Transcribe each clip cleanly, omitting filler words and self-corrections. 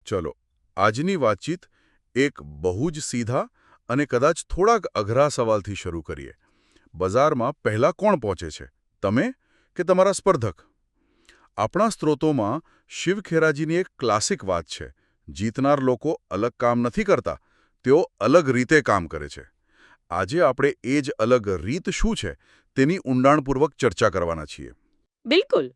ચલો આજની વાતચીત એક બહુ જ સીધા અને કદાચ થોડાક અઘરા સવાલથી શરૂ કરીએ. બજારમાં પહેલાં કોણ પહોંચે છે, તમે કે તમારા સ્પર્ધક? આપણા સ્ત્રોતોમાં શિવ ખેરાજીની એક ક્લાસિક વાત છે, જીતનાર લોકો અલગ કામ નથી કરતા, તેઓ અલગ રીતે કામ કરે છે. આજે આપણે એ જ અલગ રીત શું છે તેની ઊંડાણપૂર્વક ચર્ચા કરવાના છીએ. બિલકુલ.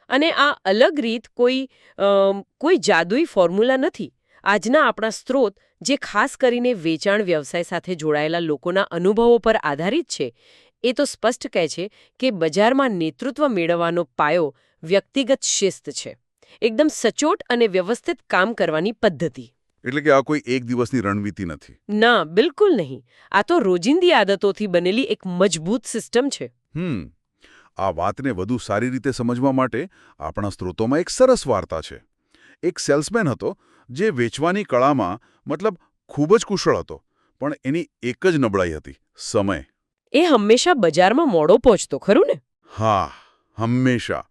અને આ અલગ રીત કોઈ જાદુઈ ફોર્મ્યુલા નથી. આજના આપણા સ્ત્રોત જે ખાસ કરીને વેચાણ વ્યવસાય સાથે જોડાયેલા લોકોના અનુભવો પર આધારિત છે, એ તો સ્પષ્ટ કહે છે કે બજારમાં નેતૃત્વ મેળવવાનો પાયો વ્યક્તિગત શિસ્ત છે. એકદમ સચોટ અને વ્યવસ્થિત કામ કરવાની પદ્ધતિ. એટલે કે આ કોઈ એક દિવસની રણનીતિ નથી. ના, બિલકુલ નહીં. આ તો રોજિંદી આદતોથી બનેલી એક મજબૂત સિસ્ટમ છે. આ વાતને વધુ સારી રીતે સમજવા માટે આપણા સ્ત્રોતોમાં એક સરસ વાર્તા છે. એક સેલ્સમેન હતો જે વેચવાની કળામાં ખૂબ જ કુશળ હતો, પણ એની એક જ નબળાઈ હતી, સમય. એ હંમેશા બજારમાં મોડો પહોંચતો, ખરું ને? હા, હંમેશા.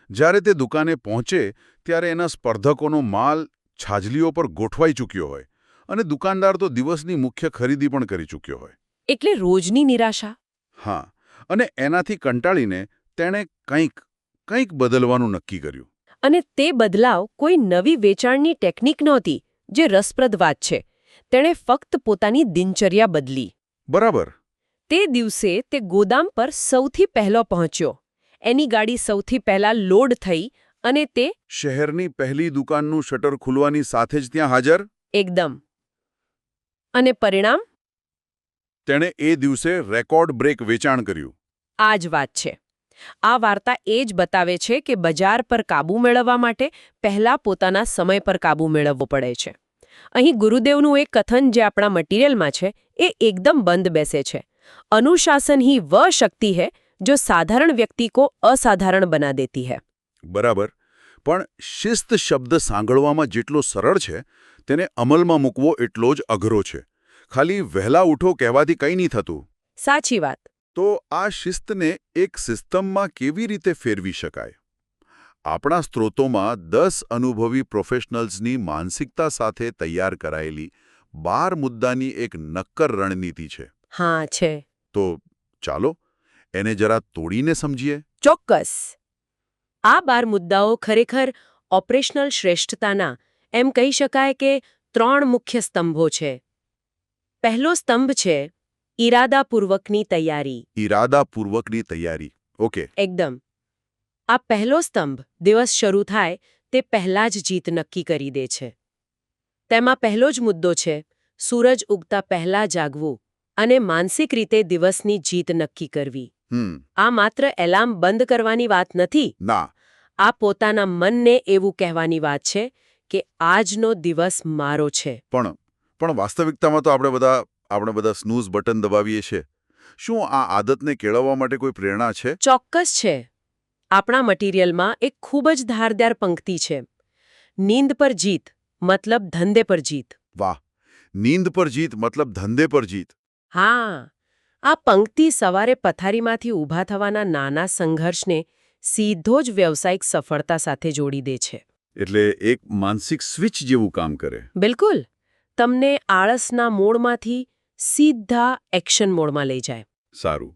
જ્યારે તે દુકાને પહોંચે ત્યારે એના સ્પર્ધકોનો માલ છાજલીઓ પર ગોઠવાઈ ચૂક્યો હોય અને દુકાનદાર તો દિવસની મુખ્ય ખરીદી પણ કરી ચૂક્યો હોય. એટલે રોજની નિરાશા. હા, અને એનાથી કંટાળીને તેણે કંઈક બદલવાનું નક્કી કર્યું. અને તે બદલાવ કોઈ નવી વેચાણની ટેકનિક નહોતી, જે રસપ્રદ વાત છે. તેણે ફક્ત પોતાની દિનચર્યા બદલી. બરાબર. તે દિવસે તે ગોદામ પર સૌથી પહેલો પહોંચ્યો. એની ગાડી સૌથી પહેલા લોડ થઈ અને તે શહેરની પહેલી દુકાનનું શટર ખુલવાની સાથે જ ત્યાં હાજર. એકદમ. અને પરિણામ? તેણે એ દિવસે રેકોર્ડ બ્રેક વેચાણ કર્યું. આ જ વાત છે. આ વાર્તા એ જ બતાવે છે કે બજાર પર કાબૂ મેળવવા માટે પહેલા પોતાના સમય પર કાબૂ મેળવવો પડે છે. અહીં ગુરુદેવનું એક કથન જે આપણા મટીરિયલમાં છે, એ એકદમ બંધ બેસે છે. અનુશાસન ही वह शक्ति है जो साधारण व्यक्ति को असाधारण बना देती है. બરાબર. પણ શિસ્ત શબ્દ સાંભળવામાં જેટલો સરળ છે, તેને અમલમાં મૂકવો એટલો જ અઘરો છે. ખાલી વહેલા ઉઠો કહેવાથી કંઈ નહીં થતું. સાચી વાત. તો આ શિસ્તને એક સિસ્ટમમાં કેવી રીતે ફેરવી શકાય? આપણા સ્ત્રોતોમાં 10 અનુભવી પ્રોફેશનલ્સની માનસિકતા સાથે તૈયાર કરાયેલી 12 મુદ્દાની એક નક્કર રણનીતિ છે. હા, છે. તો ચાલો એને જરા તોડીને સમજીએ. ચોક્કસ. આ 12 મુદ્દાઓ ખરેખર ઓપરેશનલ શ્રેષ્ઠતાના, એમ કહી શકાય કે 3 મુખ્ય સ્તંભો છે. પહેલો સ્તંભ છે ઈરાદાપૂર્વકની તૈયારી. ઈરાદાપૂર્વકની તૈયારી. ઓકે. એકદમ. આ પહેલો સ્તંભ દિવસ શરૂ થાય તે પહેલા જ જીત નક્કી કરી દે છે. તેમાં પહેલો જ મુદ્દો છે સૂરજ ઉગતા પહેલા જાગવું અને માનસિક રીતે દિવસની જીત નક્કી કરવી. આ માત્ર એલાર્મ બંધ કરવાની વાત નથી. ના. આ પોતાના મનને એવું કહેવાની વાત છે કે આજનો દિવસ મારો છે. પણ વાસ્તવિકતામાં તો આપણે બધા સ્નૂઝ બટન દબાવીએ છીએ. શું આ આદતને કેળવવા માટે કોઈ પ્રેરણા છે? ચોક્કસ છે. આપણા મટીરિયલમાં એક ખૂબ જ ધારદાર પંક્તિ છે. નીંદ પર જીત મતલબ ધંધે પર જીત. વાહ. નીંદ પર જીત મતલબ ધંધે પર જીત. હા. આ પંક્તિ સવારે પથારીમાંથી ઊભા થવાના નાના સંઘર્ષને સીધો જ વ્યવસાયિક સફળતા સાથે જોડી દે છે. એટલે એક માનસિક સ્વિચ જેવું કામ કરે. બિલકુલ. તમને આળસના મોડમાંથી સીધા એક્શન મોડમાં લઈ જાય. સારું.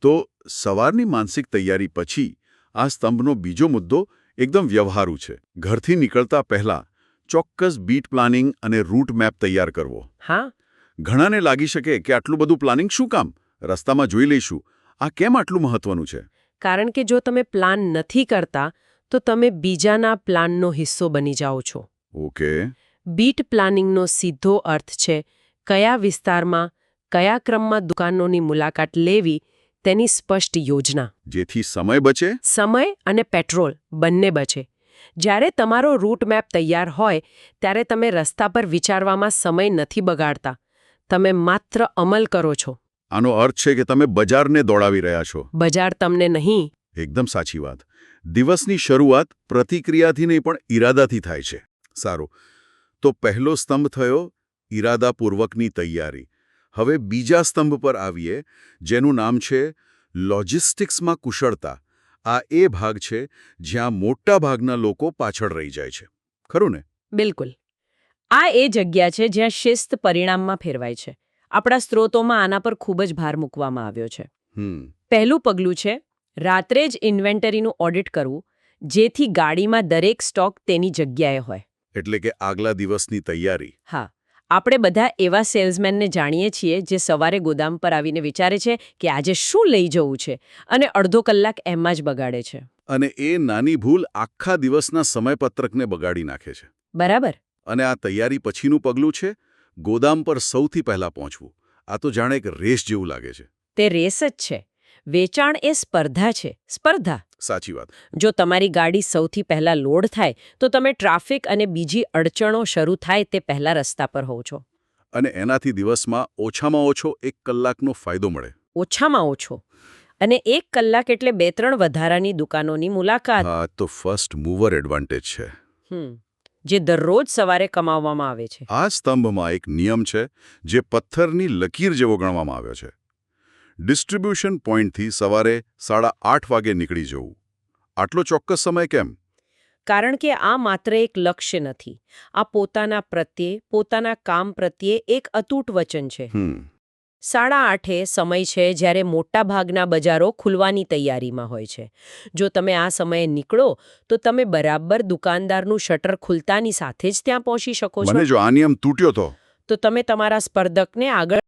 તો સવારની માનસિક તૈયારી પછી આ સ્તંભનો બીજો મુદ્દો એકદમ વ્યવહારુ છે. ઘરથી નીકળતા પહેલા ચોક્કસ બીટ પ્લાનિંગ અને રૂટ મેપ તૈયાર કરવો. હા. ઘણાને લાગી શકે કે આટલું બધું પ્લાનિંગ શું કામ? રસ્તામાં જોઈ લઈશું. આ કેમ આટલું મહત્વનું છે? કારણ કે જો તમે પ્લાન નથી કરતા તો તમે બીજાના પ્લાનનો હિસ્સો બની જાઓ છો. ઓકે. બીટ પ્લાનિંગનો સીધો અર્થ છે કયા વિસ્તારમાં કયા ક્રમમાં દુકાનોની મુલાકાત લેવી તેની સ્પષ્ટ યોજના. જેથી સમય બચે. સમય અને પેટ્રોલ બંને બચે. જ્યારે તમારો રૂટ મેપ તૈયાર હોય ત્યારે તમે રસ્તા પર વિચારવામાં સમય નથી બગાડતા. તમે માત્ર અમલ કરો છો. આનો અર્થ છે કે તમે બજારને દોડાવી રહ્યા છો. બજાર તમને નહીં. એકદમ સાચી વાત. દિવસની શરૂઆત પ્રતિક્રિયાથી નહીં પણ ઈરાદાથી થાય છે. સારું. તો પહેલો સ્તંભ થયો ઈરાદાપૂર્વકની તૈયારી. હવે બીજા સ્તંભ પર આવીએ, જેનું નામ છે લોજિસ્ટિક્સમાં કુશળતા. આ એ ભાગ છે જ્યાં મોટા ભાગના લોકો પાછળ રહી જાય છે. ખરું ને? બિલકુલ. આ એ જગ્યા છે જ્યાં શિસ્ત પરિણામમાં ફેરવાય છે. આપણા સ્ત્રોતોમાં આના પર ખૂબ જ ભાર મૂકવામાં આવ્યો છે. પહેલું પગલું છે રાત્રે જ ઇન્વેન્ટરીનું ઓડિટ કરવું, જેથી ગાડીમાં દરેક સ્ટોક તેની જગ્યાએ હોય. એટલે કે આગલા દિવસની તૈયારી. હા, આપણે બધા એવા સેલ્સમેનને જાણીએ છીએ જે સવારે ગોદામ પર આવીને વિચારે છે કે આજે શું લઈ જવું છે અને અડધો કલાક એમાં જ બગાડે છે. અને એ નાની ભૂલ આખા દિવસના સમયપત્રકને બગાડી નાખે છે. બરાબર. અને આ તૈયારી પછીનું પગલું છે ગોદામ પર સૌથી પહેલા પહોંચવું. આ તો જાણે એક રેસ જેવું લાગે છે. તે રેસ જ છે. વેચાણ એ સ્પર્ધા છે. સ્પર્ધા. સાચી વાત. જો તમારી ગાડી સૌથી પહેલા લોડ થાય તો તમે ટ્રાફિક અને બીજી અડચણો શરૂ થાય તે પહેલા રસ્તા પર હોવ છો. અને એનાથી દિવસમાં ઓછામાં ઓછો 1 કલાકનો ફાયદો મળે. ઓછામાં ઓછો. અને 1 કલાક એટલે 2-3 વધારાની દુકાનોની મુલાકાત. હા, તો ફર્સ્ટ મૂવર એડવાન્ટેજ છે. જે દરરોજ સવારે કમાવવામાં આવે છે. આ સ્તંભમાં એક નિયમ છે જે પથ્થરની લકીર જેવો ગણવામાં આવ્યો છે. ડિસ્ટ્રીબ્યુશન પોઈન્ટથી સવારે 8:30 વાગે નીકળી જવું. આટલો ચોક્કસ સમય કેમ? કારણ કે આ માત્ર એક લક્ષ્ય નથી. આ પોતાના પ્રત્યે, પોતાના કામ પ્રત્યે એક અતૂટ વચન છે. 8:30 સમય છે જ્યારે મોટા ભાગના બજારો ખુલવાની તૈયારીમાં હોય છે. જો તમે આ સમયે નીકળો તો તમે બરાબર દુકાનદારનું શટર ખુલતાની સાથે જ ત્યાં પહોંચી શકો છો. મને જો આ નિયમ તૂટ્યો તો તમે તમારા સ્પર્ધકને આગળ